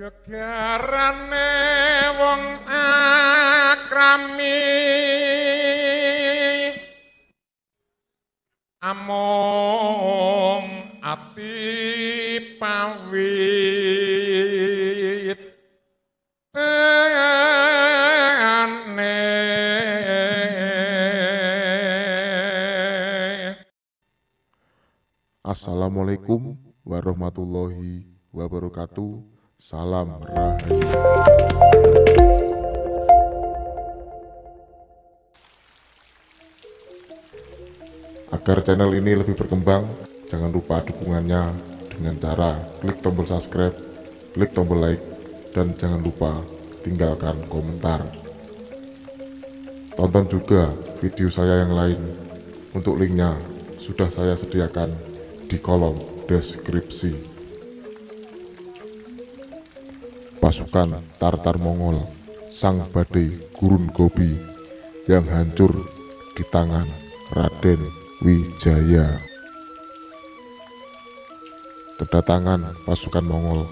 Gegarane wong akrami among ati pawit Assalamualaikum warahmatullahi wabarakatuh. Salam Rahayu. Agar channel ini lebih berkembang, jangan lupa dukungannya dengan cara klik tombol subscribe, klik tombol like, dan jangan lupa tinggalkan komentar. Tonton juga video saya yang lain. Untuk linknya sudah saya sediakan di kolom deskripsi. Pasukan Tartar Mongol, sang badai gurun gobi yang hancur di tangan Raden Wijaya. Kedatangan pasukan Mongol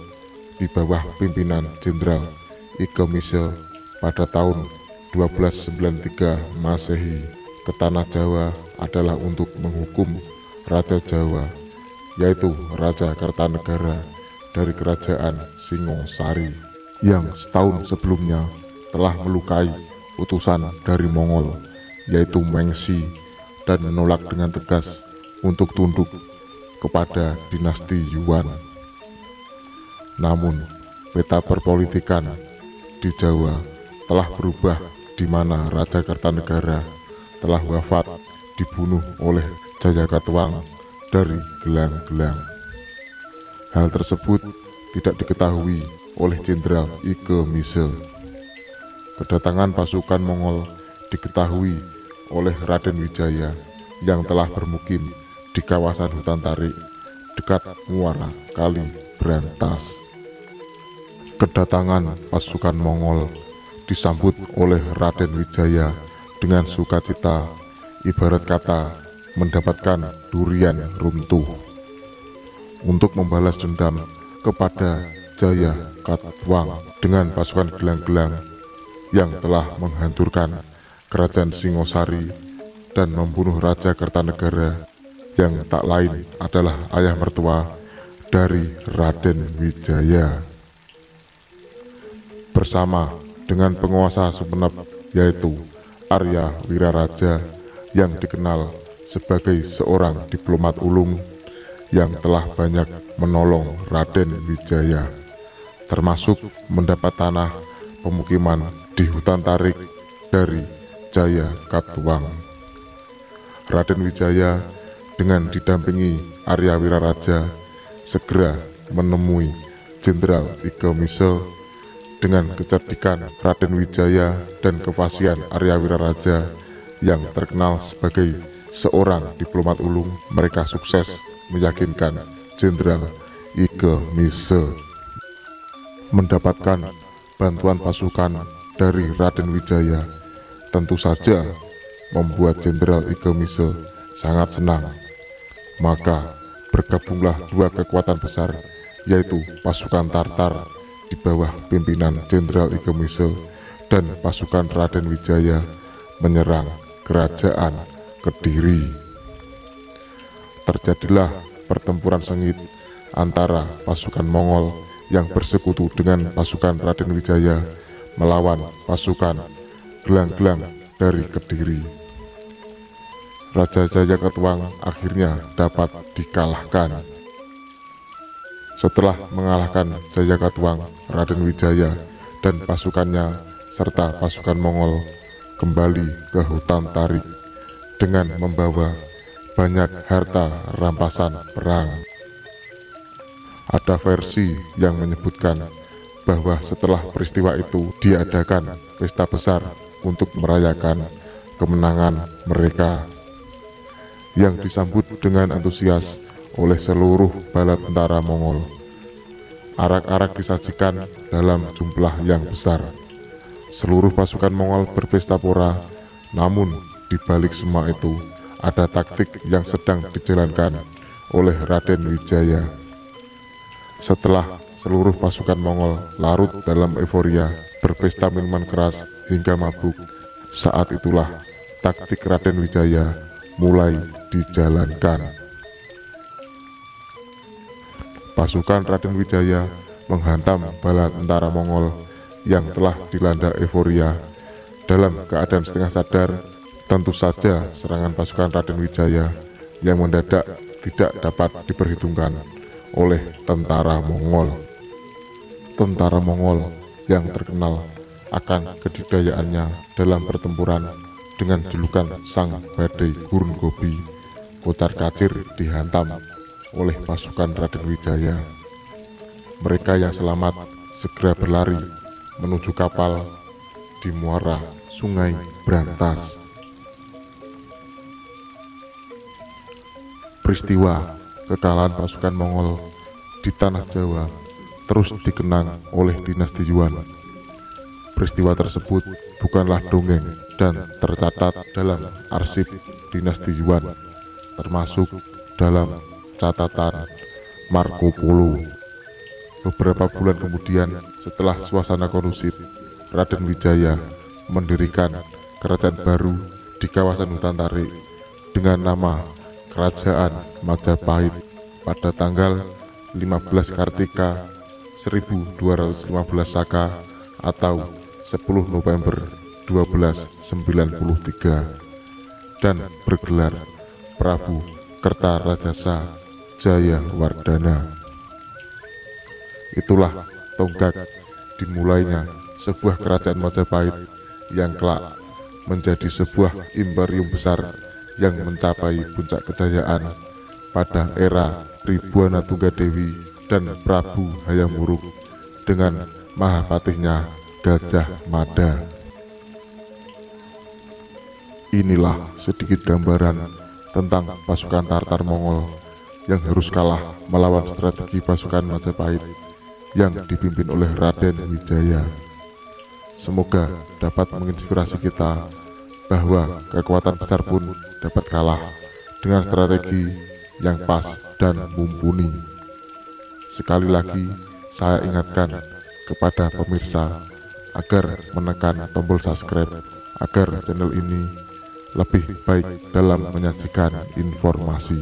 di bawah pimpinan Jenderal Ike Misel pada tahun 1293 Masehi ke tanah Jawa adalah untuk menghukum Raja Jawa, yaitu Raja Kertanegara dari Kerajaan Singosari yang setahun sebelumnya telah melukai utusan dari Mongol, yaitu Mengsi, dan menolak dengan tegas untuk tunduk kepada dinasti Yuan. Namun peta perpolitikan di Jawa telah berubah, di mana Raja Kertanegara telah wafat dibunuh oleh Jayakatwang dari gelang-gelang. Hal tersebut tidak diketahui oleh Jenderal Ike Misel. Kedatangan pasukan Mongol diketahui oleh Raden Wijaya yang telah bermukim di kawasan hutan tarik dekat muara Kali Brantas. Kedatangan pasukan Mongol disambut oleh Raden Wijaya dengan sukacita, ibarat kata mendapatkan durian runtuh. Untuk membalas dendam kepada Jayakatwang dengan pasukan gelang-gelang yang telah menghancurkan kerajaan Singosari dan membunuh Raja Kertanegara yang tak lain adalah ayah mertua dari Raden Wijaya. Bersama dengan penguasa Sumenep, yaitu Arya Wiraraja yang dikenal sebagai seorang diplomat ulung yang telah banyak menolong Raden Wijaya, termasuk mendapat tanah pemukiman di hutan tarik dari Jayakatwang. Raden Wijaya dengan didampingi Arya Wiraraja segera menemui Jenderal Ike Misel. Dengan kecerdikan Raden Wijaya dan kefasihan Arya Wiraraja yang terkenal sebagai seorang diplomat ulung, mereka sukses meyakinkan Jenderal Ike Misel mendapatkan bantuan pasukan dari Raden Wijaya. Tentu saja membuat Jenderal Ike Misel sangat senang. Maka bergabunglah dua kekuatan besar, yaitu pasukan Tartar di bawah pimpinan Jenderal Ike Misel dan pasukan Raden Wijaya menyerang kerajaan Kediri. Terjadilah pertempuran sengit antara pasukan Mongol yang bersekutu dengan pasukan Raden Wijaya melawan pasukan gelang-gelang dari Kediri. Raja Jayakatwang akhirnya dapat dikalahkan. Setelah mengalahkan Jayakatwang, Raden Wijaya dan pasukannya serta pasukan Mongol kembali ke hutan tarik dengan membawa banyak harta rampasan perang. Ada versi yang menyebutkan bahwa setelah peristiwa itu diadakan pesta besar untuk merayakan kemenangan mereka, yang disambut dengan antusias oleh seluruh bala tentara Mongol. Arak-arak disajikan dalam jumlah yang besar. Seluruh pasukan Mongol berpesta pora, namun di balik semua itu ada taktik yang sedang dijalankan oleh Raden Wijaya. Setelah seluruh pasukan Mongol larut dalam euforia, berpesta minuman keras hingga mabuk, saat itulah taktik Raden Wijaya mulai dijalankan. Pasukan Raden Wijaya menghantam bala tentara Mongol yang telah dilanda euforia. Dalam keadaan setengah sadar, tentu saja serangan pasukan Raden Wijaya yang mendadak tidak dapat diperhitungkan oleh tentara Mongol. Tentara Mongol yang terkenal akan kedidayaannya dalam pertempuran dengan julukan Sang Badai Gurun Gobi, kocar-kacir dihantam oleh pasukan Raden Wijaya. Mereka yang selamat segera berlari menuju kapal di muara Sungai Brantas. Peristiwa kekalahan pasukan Mongol di tanah Jawa terus dikenang oleh dinasti Yuan. Peristiwa tersebut bukanlah dongeng dan tercatat dalam arsip dinasti Yuan, termasuk dalam catatan Marco Polo. Beberapa bulan kemudian, setelah suasana kondusif, Raden Wijaya mendirikan kerajaan baru di kawasan hutan tarik dengan nama Kerajaan Majapahit pada tanggal 15 Kartika 1215 Saka atau 10 November 1293 dan bergelar Prabu Kertarajasa Jayawardhana. Itulah tonggak dimulainya sebuah kerajaan Majapahit yang kelak menjadi sebuah imperium besar yang mencapai puncak kejayaan pada era Ribuana Tunggadewi dan Prabu Hayam Wuruk dengan mahapatihnya Gajah Mada. Inilah sedikit gambaran tentang pasukan Tartar Mongol yang harus kalah melawan strategi pasukan Majapahit yang dipimpin oleh Raden Wijaya. Semoga dapat menginspirasi kita bahwa kekuatan besar pun dapat kalah dengan strategi yang pas dan mumpuni. Sekali lagi saya ingatkan kepada pemirsa agar menekan tombol subscribe agar channel ini lebih baik dalam menyajikan informasi.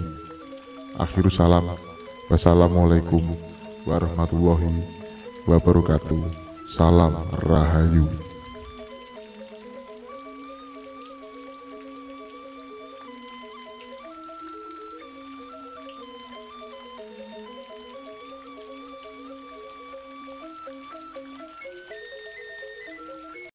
Akhirus salam, wassalamualaikum warahmatullahi wabarakatuh. Salam Rahayu.